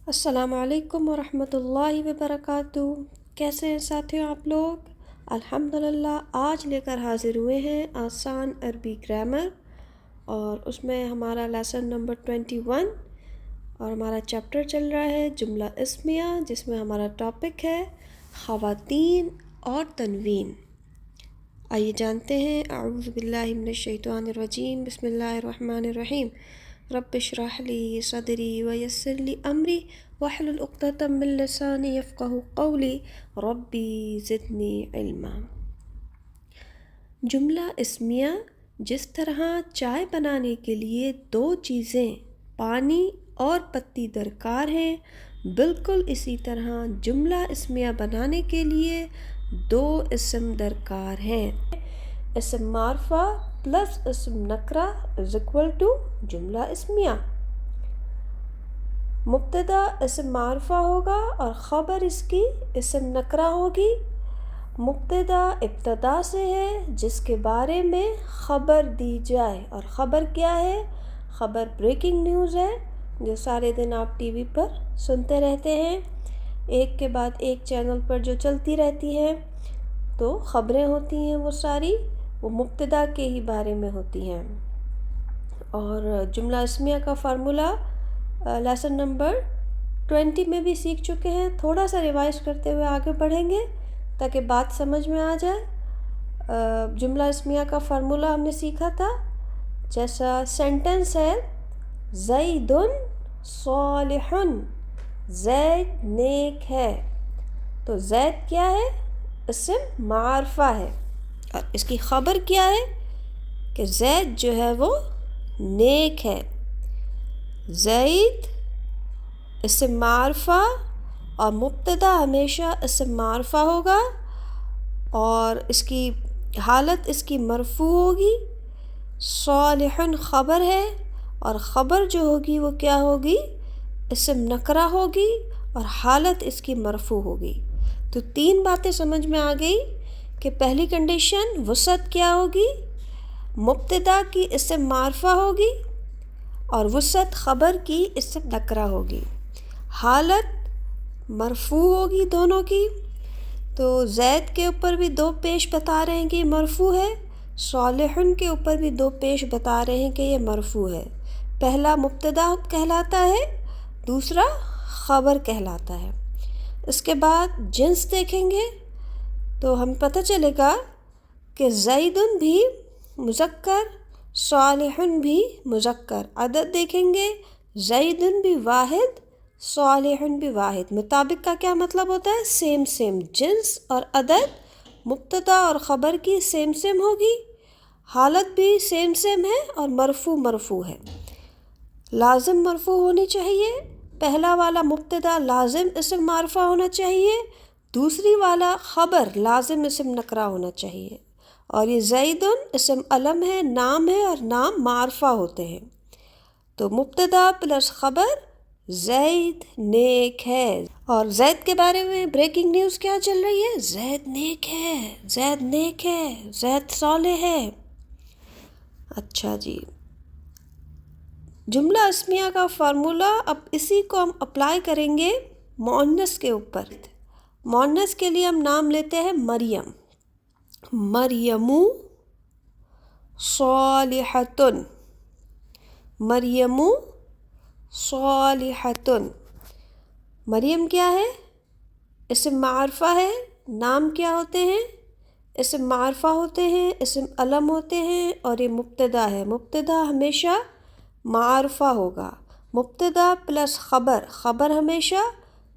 السلام علیکم ورحمۃ اللہ وبرکاتہ۔ کیسے ہیں ساتھیوں آپ لوگ؟ الحمدللہ آج لے کر حاضر ہوئے ہیں آسان عربی گرامر، اور اس میں ہمارا لیسن نمبر 21 اور ہمارا چیپٹر چل رہا ہے جملہ اسمیہ، جس میں ہمارا ٹاپک ہے خواتین اور تنوین۔ آئیے جانتے ہیں۔ اعوذ باللہ من الشیطان الرجیم، بسم اللہ الرحمن الرحیم۔ رب اشرح لی صدری ویسر لی امری واحلل عقدۃ من لسانی یفقہوا قولی ربی زدنی علما۔ جملہ اسمیہ: جس طرح چائے بنانے کے لیے 2 چیزیں پانی اور پتی درکار ہیں، بالکل اسی طرح جملہ اسمیہ بنانے کے لیے 2 اسم درکار ہیں۔ اسم معرفہ پلس اسم نکرہ از اکول ٹو جملہ اسمیہ۔ مبتدا اسم معرفہ ہوگا اور خبر اس کی اسم نکرہ ہوگی۔ مبتدا ابتدا سے ہے جس کے بارے میں خبر دی جائے، اور خبر کیا ہے؟ خبر بریکنگ نیوز ہے جو سارے دن آپ ٹی وی پر سنتے رہتے ہیں، ایک کے بعد ایک چینل پر جو چلتی رہتی ہیں، تو خبریں ہوتی ہیں، وہ ساری وہ مبتدا کے ہی بارے میں ہوتی ہیں۔ اور جملہ اسمیہ کا فارمولہ لیسن نمبر 20 میں بھی سیکھ چکے ہیں، تھوڑا سا ریوائز کرتے ہوئے آگے بڑھیں گے تاکہ بات سمجھ میں آ جائے۔ جملہ اسمیہ کا فارمولہ ہم نے سیکھا تھا، جیسا سینٹنس ہے زید صالح، زید نیک ہے، تو زید کیا ہے؟ اسم معرفہ ہے، اور اس کی خبر کیا ہے کہ زید جو ہے وہ نیک ہے۔ زید اسم معرفہ، اور مبتدا ہمیشہ اسم معرفہ ہوگا، اور اس کی حالت اس کی مرفوع ہوگی۔ صالح خبر ہے، اور خبر جو ہوگی وہ کیا ہوگی؟ اسم نکرہ ہوگی، اور حالت اس کی مرفوع ہوگی۔ تو 3 باتیں سمجھ میں آ گئی کہ پہلی کنڈیشن وسعت کیا ہوگی؟ مبتدا کی اسم معرفہ ہوگی، اور وسعت خبر کی اسم نکرہ ہوگی۔ حالت مرفوع ہوگی دونوں کی، تو زید کے اوپر بھی 2 پیش بتا رہے ہیں کہ یہ مرفوع ہے، صالح کے اوپر بھی 2 پیش بتا رہے ہیں کہ یہ مرفوع ہے۔ پہلا مبتدا کہلاتا ہے، دوسرا خبر کہلاتا ہے۔ اس کے بعد جنس دیکھیں گے تو ہمیں پتہ چلے گا کہ زید بھی مذکر، صالح بھی مذکر۔ عدد دیکھیں گے، زید بھی واحد، صالح بھی واحد۔ مطابق کا کیا مطلب ہوتا ہے؟ Same same. جنس اور عدد مبتدا اور خبر کی سیم سیم ہوگی، حالت بھی سیم سیم ہے، اور مرفوع مرفوع ہے۔ لازم مرفوع ہونی چاہیے، پہلا والا مبتدا لازم اسم معرفہ ہونا چاہیے، دوسری والا خبر لازم اسم نکرہ ہونا چاہیے۔ اور یہ زید اسم علم ہے، نام ہے، اور نام معرفہ ہوتے ہیں۔ تو مبتدا پلس خبر زید نیک ہے۔ اور زید کے بارے میں بریکنگ نیوز کیا چل رہی ہے؟ زید نیک ہے، زید نیک ہے، زید صالح ہے۔ اچھا جی، جملہ اسمیہ کا فارمولہ اب اسی کو ہم اپلائی کریں گے مؤنث کے اوپر۔ مؤنث کے لیے ہم نام لیتے ہیں مریم، مریم صالحۃ، مریم صالحۃ۔ مریم کیا ہے؟ اسم معرفہ ہے۔ نام کیا ہوتے ہیں؟ اسم معرفہ ہوتے ہیں، اسم علم ہوتے ہیں، اور یہ مبتدا ہے۔ مبتدا ہمیشہ معرفہ ہوگا۔ مبتدا پلس خبر، خبر ہمیشہ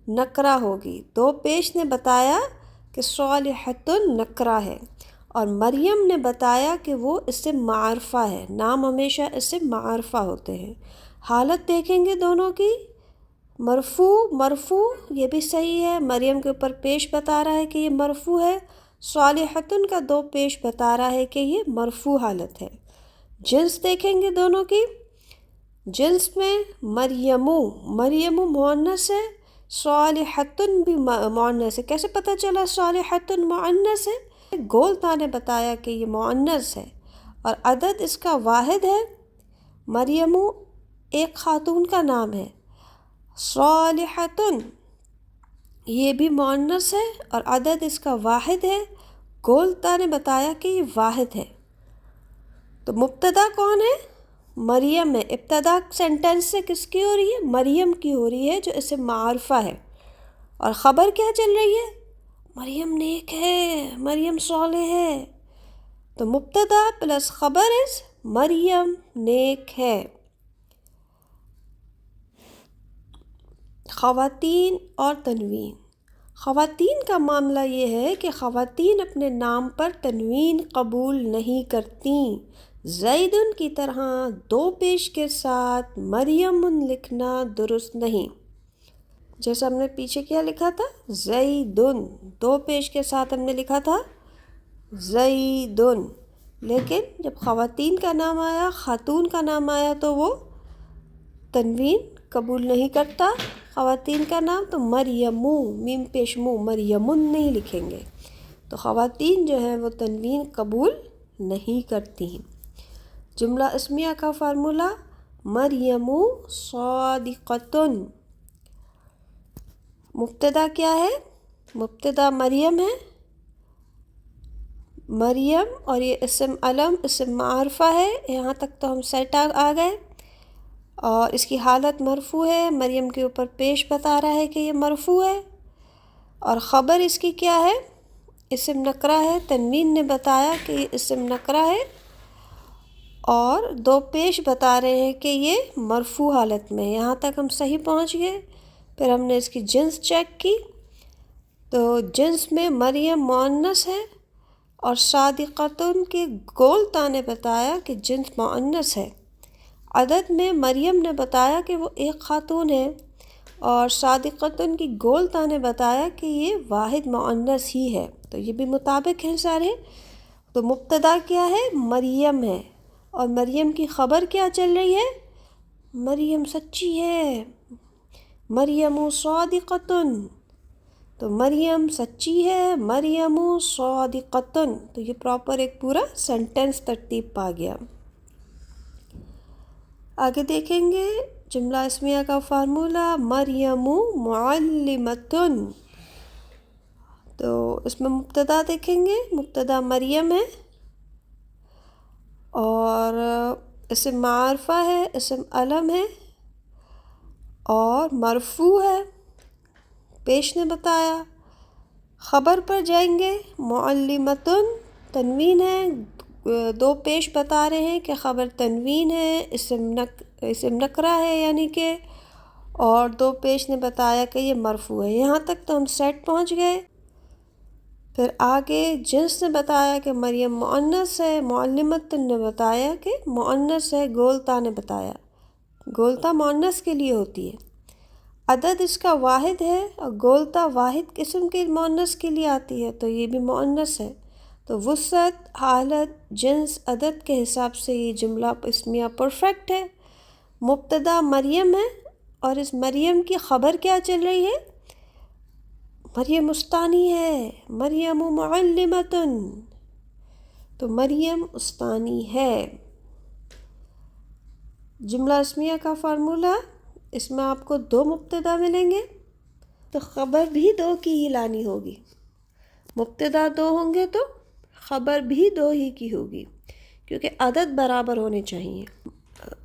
نکرہ ہوگی۔ 2 پیش نے بتایا کہ صالحۃ نکرہ ہے، اور مریم نے بتایا کہ وہ اسم معرفہ ہے۔ نام ہمیشہ اسم معرفہ ہوتے ہیں۔ حالت دیکھیں گے دونوں کی، مرفوع مرفوع، یہ بھی صحیح ہے، مریم کے اوپر پیش بتا رہا ہے کہ یہ مرفوع ہے، صالحۃ کا 2 پیش بتا رہا ہے کہ یہ مرفوع حالت ہے۔ جنس دیکھیں گے دونوں کی، جنس میں مریم، مریم مؤنث ہے، صالحۃ بھی مؤنث ہے۔ کیسے پتہ چلا صالحۃ مؤنث ہے؟ گولتا نے بتایا کہ یہ مؤنث ہے، اور عدد اس کا واحد ہے۔ مریم ایک خاتون کا نام ہے، صالحۃ یہ بھی مؤنث ہے اور عدد اس کا واحد ہے، گولتا نے بتایا کہ یہ واحد ہے۔ تو مبتدا کون ہے؟ مریم ہے۔ ابتدا سینٹنس سے کس کی ہو رہی ہے؟ مریم کی ہو رہی ہے جو اسم معرفہ ہے، اور خبر کیا چل رہی ہے؟ مریم نیک ہے، مریم صالح ہے۔ تو مبتدا پلس خبر از مریم نیک ہے۔ خواتین اور تنوین۔ خواتین کا معاملہ یہ ہے کہ خواتین اپنے نام پر تنوین قبول نہیں کرتیں۔ زیدن کی طرح دو پیش کے ساتھ مریم لکھنا درست نہیں۔ جیسے ہم نے پیچھے کیا لکھا تھا؟ زیدن، دو پیش کے ساتھ ہم نے لکھا تھا زیدن، لیکن جب خواتین کا نام آیا، خاتون کا نام آیا تو وہ تنوین قبول نہیں کرتا خواتین کا نام، تو مریمو، میم پیش مو، مریمن نہیں لکھیں گے۔ تو خواتین جو ہیں وہ تنوین قبول نہیں کرتی ہیں۔ جملہ اسمیہ کا فارمولہ مریم صادقۃ۔ مبتدا کیا ہے؟ مبتدا مریم ہے، مریم، اور یہ اسم علم، اسم معرفہ ہے۔ یہاں تک تو ہم سیٹ آ گئے، اور اس کی حالت مرفوع ہے، مریم کے اوپر پیش بتا رہا ہے کہ یہ مرفوع ہے، اور خبر اس کی کیا ہے؟ اسم نکرہ ہے۔ تنوین نے بتایا کہ یہ اسم نکرہ ہے، اور دو پیش بتا رہے ہیں کہ یہ مرفوع حالت میں ہے۔ یہاں تک ہم صحیح پہنچ گئے۔ پھر ہم نے اس کی جنس چیک کی، تو جنس میں مریم مؤنث ہے، اور صادقۃ کے گولتا نے بتایا کہ جنس مؤنث ہے۔ عدد میں مریم نے بتایا کہ وہ ایک خاتون ہے، اور صادقۃ کی گولتا نے بتایا کہ یہ واحد مؤنث ہی ہے، تو یہ بھی مطابق ہیں سارے۔ تو مبتدا کیا ہے؟ مریم ہے، اور مریم کی خبر کیا چل رہی ہے؟ مریم سچی ہے، مریم صادقۃ۔ تو مریم سچی ہے، مریم صادقۃ، تو یہ پراپر ایک پورا سینٹنس ترتیب پا گیا۔ آگے دیکھیں گے جملہ اسمیہ کا فارمولہ مریم معلمۃ۔ تو اس میں مبتدا دیکھیں گے، مبتدا مریم ہے، اور اسم معرفہ ہے، اسم علم ہے، اور مرفوع ہے، پیش نے بتایا۔ خبر پر جائیں گے، معلمۃ تنوین ہے، دو پیش بتا رہے ہیں کہ خبر تنوین ہے، اسم نکرہ ہے یعنی کہ، اور دو پیش نے بتایا کہ یہ مرفوع ہے۔ یہاں تک تو ہم سیٹ پہنچ گئے۔ پھر آگے جنس نے بتایا کہ مریم مؤنث ہے، معلمۃ نے بتایا کہ مؤنث ہے، گولتا نے بتایا گولتا مؤنث کے لیے ہوتی ہے۔ عدد اس کا واحد ہے، اور گولتا واحد قسم کے مؤنث کے لیے آتی ہے، تو یہ بھی مؤنث ہے۔ تو وسعت، حالت، جنس، عدد کے حساب سے یہ جملہ اسمیہ پرفیکٹ ہے۔ مبتدا مریم ہے، اور اس مریم کی خبر کیا چل رہی ہے؟ مریم استانی ہے، مریم معلمۃ، تو مریم استانی ہے۔ جملہ اسمیہ کا فارمولہ، اس میں آپ کو دو مبتدا ملیں گے، تو خبر بھی دو کی ہی لانی ہوگی۔ مبتدا دو ہوں گے تو خبر بھی دو ہی کی ہوگی، کیونکہ عدد برابر ہونے چاہیے۔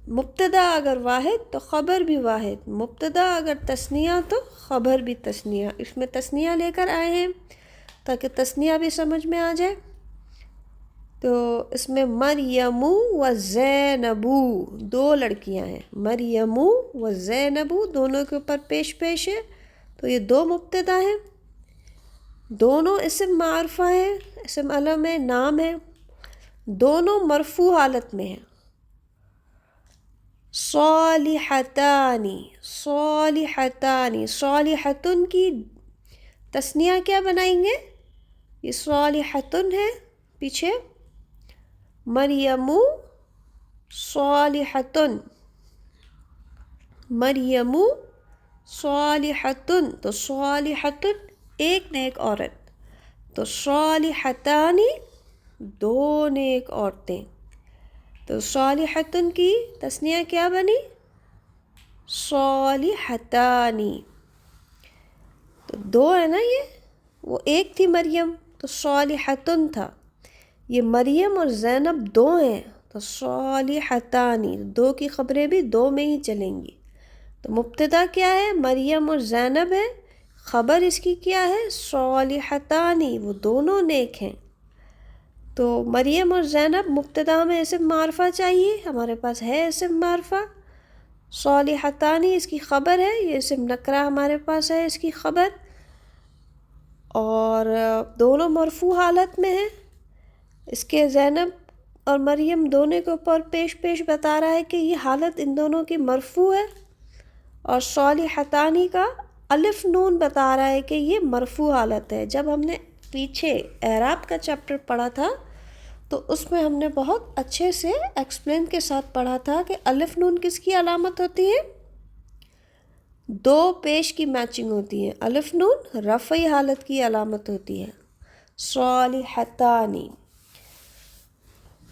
مبتدا اگر واحد تو خبر بھی واحد، مبتدا اگر تثنیہ تو خبر بھی تثنیہ۔ اس میں تثنیہ لے کر آئے ہیں تاکہ تثنیہ بھی سمجھ میں آ جائے۔ تو اس میں مریم و زینب، دو لڑکیاں ہیں، مریم و زینب، دونوں کے اوپر پیش پیش ہے، تو یہ دو مبتدا ہیں، دونوں اسم معرفہ ہے، اسم علم ہے، نام ہے، دونوں مرفوع حالت میں ہیں۔ صالحتانی، صالحتانی، صالحتن کی تثنیہ کیا بنائیں گے؟ یہ صالحتن ہے پیچھے، مریم صالحتن، مریم صالحتن، تو صالحتن ایک نیک عورت، تو صالحتانی دو نیک عورتیں، تو صالحتن کی تثنیہ کیا بنی؟ صالحتانی، تو دو ہے نا یہ، وہ ایک تھی مریم تو صالحتن تھا، یہ مریم اور زینب دو ہیں تو صالحتانی، دو کی خبریں بھی دو میں ہی چلیں گی۔ تو مبتدا کیا ہے؟ مریم اور زینب ہے، خبر اس کی کیا ہے؟ صالحتانی، وہ دونوں نیک ہیں۔ تو مریم اور زینب مبتدا میں اسم معرفہ چاہیے، ہمارے پاس ہے اسم معرفہ، صالحتانی اس کی خبر ہے، یہ اسم نکرہ ہمارے پاس ہے اس کی خبر، اور دونوں مرفوع حالت میں ہیں۔ اس کے زینب اور مریم دونوں کے اوپر پیش بتا رہا ہے کہ یہ حالت ان دونوں کی مرفوع ہے، اور صالحتانی کا الف نون بتا رہا ہے کہ یہ مرفوع حالت ہے۔ جب ہم نے پیچھے اعراب کا چیپٹر پڑھا تھا تو اس میں ہم نے بہت اچھے سے ایکسپلین کے ساتھ پڑھا تھا کہ الف نون کس کی علامت ہوتی ہے؟ دو پیش کی میچنگ ہوتی ہے، الف نون رفعی حالت کی علامت ہوتی ہے۔ صالحتانی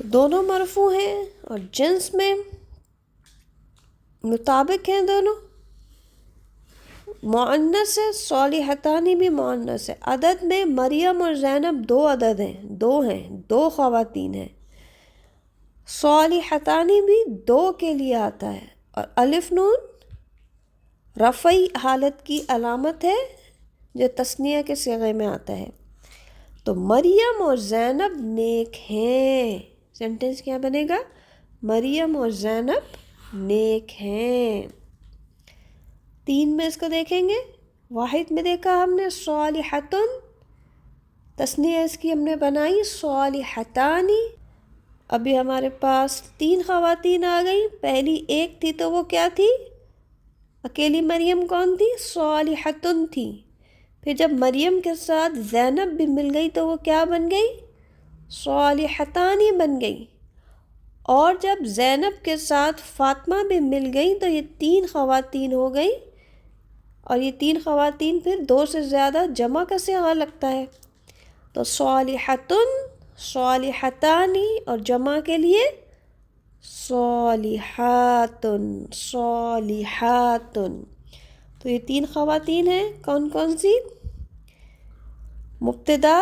دونوں مرفوع ہیں اور جنس میں مطابق ہیں، دونوں مؤنث ہے، صالحتانی بھی مؤنث ہے۔ عدد میں مریم اور زینب دو عدد ہیں، دو خواتین ہیں، صالحتانی بھی دو کے لیے آتا ہے، اور الف نون رفعی حالت کی علامت ہے جو تثنیہ کے صیغے میں آتا ہے۔ تو مریم اور زینب نیک ہیں، سینٹنس کیا بنے گا؟ مریم اور زینب نیک ہیں۔ تین میں اس کو دیکھیں گے، واحد میں دیکھا ہم نے صالحتن، تثنیہ اس کی ہم نے بنائی صالحتانی، ابھی ہمارے پاس تین خواتین آ گئی، پہلی ایک تھی تو وہ کیا تھی؟ اکیلی مریم کون تھی؟ صالحتن تھی، پھر جب مریم کے ساتھ زینب بھی مل گئی تو وہ کیا بن گئی؟ صالحتانی بن گئی، اور جب زینب کے ساتھ فاطمہ بھی مل گئی تو یہ تین خواتین ہو گئی، اور یہ تین خواتین پھر دو سے زیادہ جمع کا صیغہ لگتا ہے، تو صالحتن، صالحتانی، اور جمع کے لیے صالحاتن، صالحاتن۔ تو یہ تین خواتین ہیں، کون کون سی؟ مبتدا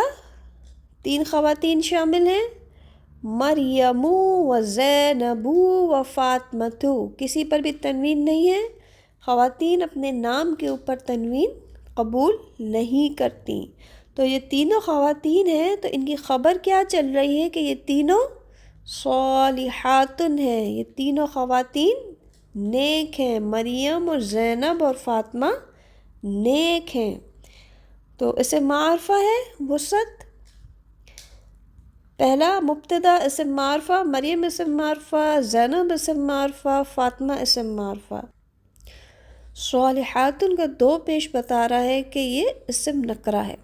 تین خواتین شامل ہیں، مریم و زینب و فاطمۃ، کسی پر بھی تنوین نہیں ہے، خواتین اپنے نام کے اوپر تنوین قبول نہیں کرتی۔ تو یہ تینوں خواتین ہیں تو ان کی خبر کیا چل رہی ہے کہ یہ تینوں صالحاتن ہیں، یہ تینوں خواتین نیک ہیں، مریم اور زینب اور فاطمہ نیک ہیں۔ تو اسم معرفہ ہے وسعت، پہلا مبتدا اسم معرفہ، مریم اسم معرفہ، زینب اسم معرفہ، فاطمہ اسم معرفہ۔ صالحاتن کا دو پیش بتا رہا ہے کہ یہ اسم نکرہ ہے۔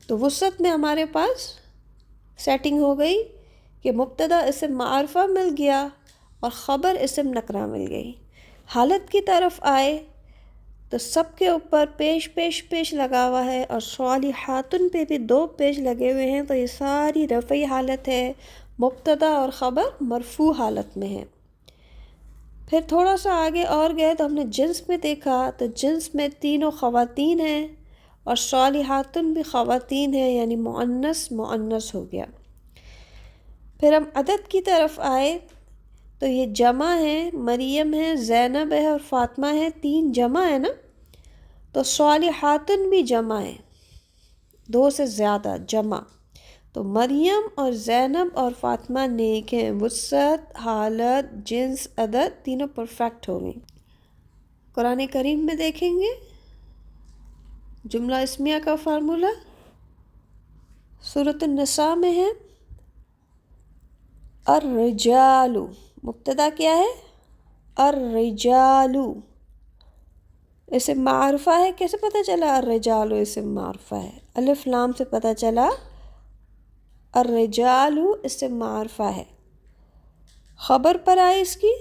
تو وسعت میں ہمارے پاس سیٹنگ ہو گئی کہ مبتدا اسم معرفہ مل گیا اور خبر اسم نکرہ مل گئی۔ حالت کی طرف آئے تو سب کے اوپر پیش لگا ہوا ہے، اور صالحاتن پہ بھی دو پیش لگے ہوئے ہیں، تو یہ ساری رفعی حالت ہے، مبتدا اور خبر مرفوع حالت میں ہے۔ پھر تھوڑا سا آگے اور گئے تو ہم نے جنس میں دیکھا، تو جنس میں تینوں خواتین ہیں اور صالحاتن بھی خواتین ہیں، یعنی مؤنث ہو گیا۔ پھر ہم عدد کی طرف آئے تو یہ جمع ہے، مریم ہے، زینب ہے اور فاطمہ ہے، تین جمع ہے نا، تو صالحاتن بھی جمع ہے، دو سے زیادہ جمع، تو مریم اور زینب اور فاطمہ نیک ہیں، وسعت، حالت، جنس، عدد تینوں پرفیکٹ ہو گئی۔ قرآن کریم میں دیکھیں گے جملہ اسمیہ کا فارمولہ سورۃ النساء میں ہے، الرجال، مبتدا کیا ہے؟ الرجال، اسم معرفہ ہے، کیسے پتہ چلا الرجال اسم معرفہ ہے؟ الف لام سے پتہ چلا الرجال اسم معرفہ ہے۔ خبر پر آئے اس کی،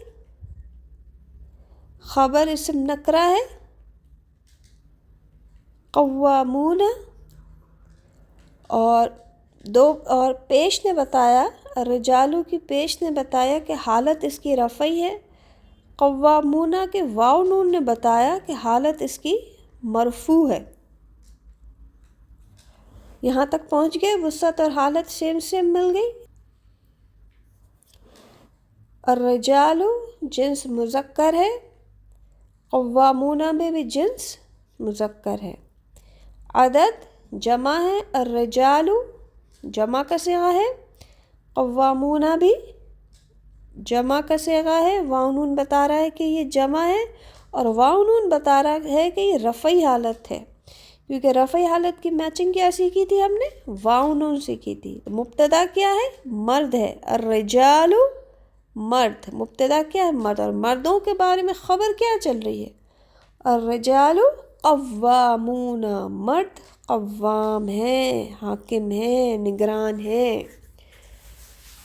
خبر اسم نکرہ ہے، قوامون، اور پیش نے بتایا، الرجال کی پیش نے بتایا کہ حالت اس کی رفعی ہے، قوامون کے واو نون نے بتایا کہ حالت اس کی مرفوع ہے۔ یہاں تک پہنچ گئے، وسعت اور حالت سیم مل گئی۔ الرجال جنس مذکر ہے، قوامون میں بھی جنس مذکر ہے۔ عدد جمع ہے، الرجال جمع کا صیغہ ہے، قوامون بھی جمع کا صیغہ ہے۔ واو نون بتا رہا ہے کہ یہ جمع ہے، اور واو نون بتا رہا ہے کہ یہ رفعی حالت ہے، کیونکہ رفعی حالت کی میچنگ کیا سیکھی تھی ہم نے؟ واو نون سیکھی تھی۔ تو مبتدا کیا ہے؟ مرد ہے، الرجال مرد، مبتدا کیا ہے؟ مرد، اور مردوں کے بارے میں خبر کیا چل رہی ہے؟ الرجال قوامون، مرد قوام ہیں، حاکم ہیں، نگران ہیں۔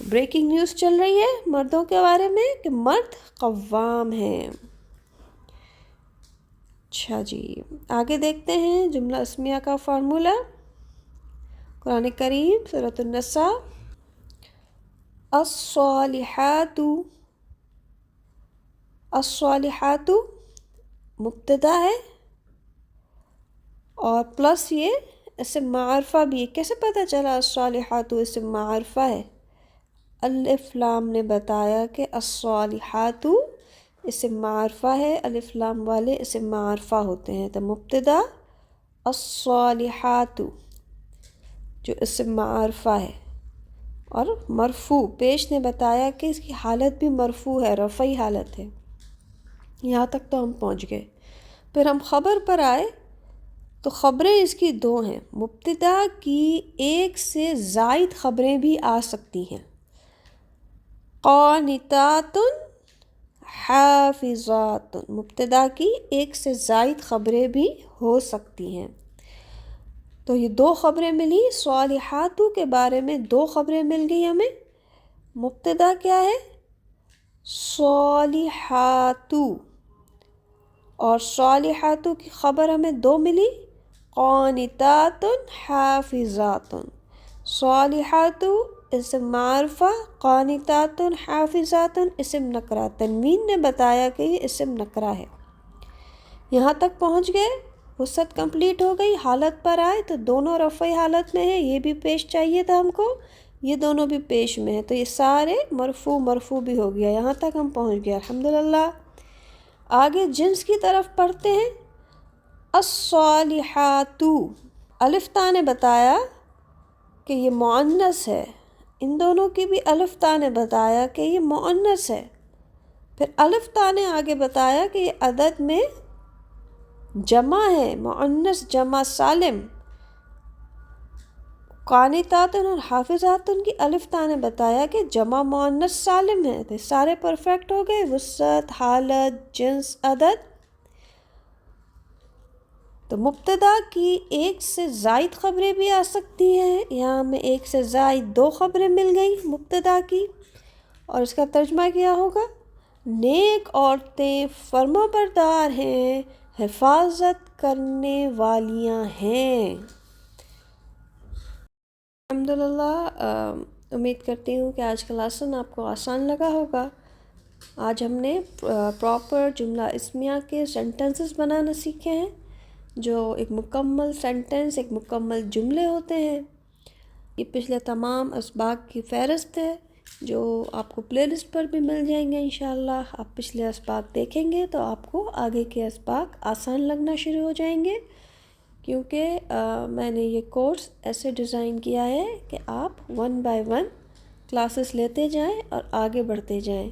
بریکنگ نیوز چل رہی ہے مردوں کے بارے میں کہ مرد قوام ہیں۔ اچھا جی، آگے دیکھتے ہیں جملہ اسمیہ کا فارمولہ۔ قرآن کریم سورۃ النساء، الصالحات، الصالحات مبتدا ہے اور پلس یہ اسم معرفہ بھی ہے۔ کیسے پتہ چلا الصالحات اسم معرفہ ہے؟ الف لام نے بتایا کہ الصالحات اسم معرفہ ہے، الف لام والے اسم معرفہ ہوتے ہیں۔ تو مبتدا الصالحات جو اسم معرفہ ہے، اور مرفوع پیش نے بتایا کہ اس کی حالت بھی مرفوع ہے، رفعی حالت ہے۔ یہاں تک تو ہم پہنچ گئے۔ پھر ہم خبر پر آئے تو خبریں اس کی دو ہیں، مبتدا کی ایک سے زائد خبریں بھی آ سکتی ہیں۔ قانتات حافظات، مبتدا کی ایک سے زائد خبریں بھی ہو سکتی ہیں۔ تو یہ دو خبریں ملی، صالحات کے بارے میں دو خبریں مل گئی ہمیں۔ مبتدا کیا ہے؟ صالحات، اور صالحات کی خبر ہمیں دو ملی، قانتات حافظات۔ صالحات اسم معرفہ، قانتات حافظات اسم نکرہ۔ تنوین نے بتایا کہ یہ اسم نکرہ ہے۔ یہاں تک پہنچ گئے، وسعت کمپلیٹ ہو گئی۔ حالت پر آئے تو دونوں رفعی حالت میں ہے، یہ بھی پیش چاہیے تھا ہم کو، یہ دونوں بھی پیش میں ہے، تو یہ سارے مرفوع بھی ہو گیا۔ یہاں تک ہم پہنچ گئے الحمدللہ۔ آگے جنس کی طرف پڑھتے ہیں۔ الصالحات، الف تا نے بتایا کہ یہ مؤنث ہے، ان دونوں کی بھی الف تا نے بتایا کہ یہ مؤنث ہے۔ پھر الف تا نے آگے بتایا کہ یہ عدد میں جمع ہے، مؤنث جمع سالم۔ قانتات اور حافظات کی الف تا نے بتایا کہ جمع مؤنث سالم ہے۔ تو سارے پرفیکٹ ہو گئے، وسعت، حالت، جنس، عدد۔ تو مبتدا کی ایک سے زائد خبریں بھی آ سکتی ہیں، یہاں ہمیں ایک سے زائد دو خبریں مل گئی مبتدا کی، اور اس کا ترجمہ کیا ہوگا؟ نیک عورتیں فرما بردار ہیں، حفاظت کرنے والیاں ہیں۔ الحمدللہ، امید کرتی ہوں کہ آج کا لیسن آپ کو آسان لگا ہوگا۔ آج ہم نے پراپر جملہ اسمیہ کے سینٹنسز بنانا سیکھے ہیں، جو ایک مکمل سینٹنس، ایک مکمل جملے ہوتے ہیں۔ یہ پچھلے تمام اسباق کی فہرست ہے، جو آپ کو پلے لسٹ پر بھی مل جائیں گے انشاءاللہ۔ آپ پچھلے اسباق دیکھیں گے تو آپ کو آگے کے اسباق آسان لگنا شروع ہو جائیں گے، کیونکہ میں نے یہ کورس ایسے ڈیزائن کیا ہے کہ آپ 1 بائی 1 کلاسز لیتے جائیں اور آگے بڑھتے جائیں۔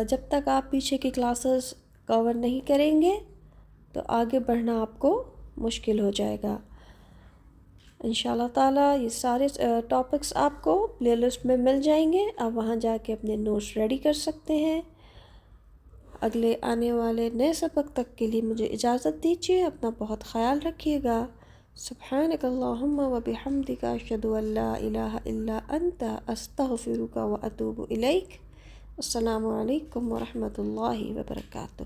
جب تک آپ پیچھے کی کلاسز کور نہیں کریں گے تو آگے بڑھنا آپ کو مشکل ہو جائے گا۔ انشاءاللہ تعالیٰ یہ سارے ٹاپکس آپ کو پلے لسٹ میں مل جائیں گے، آپ وہاں جا کے اپنے نوٹس ریڈی کر سکتے ہیں۔ اگلے آنے والے نئے سبق تک کے لیے مجھے اجازت دیجیے، اپنا بہت خیال رکھیے گا۔ سبحانک اللہم و بحمدک، اشہد ان لا الہ الا انت، استغفرک و اتوب الیک۔ السلام علیکم ورحمۃ اللہ وبرکاتہ۔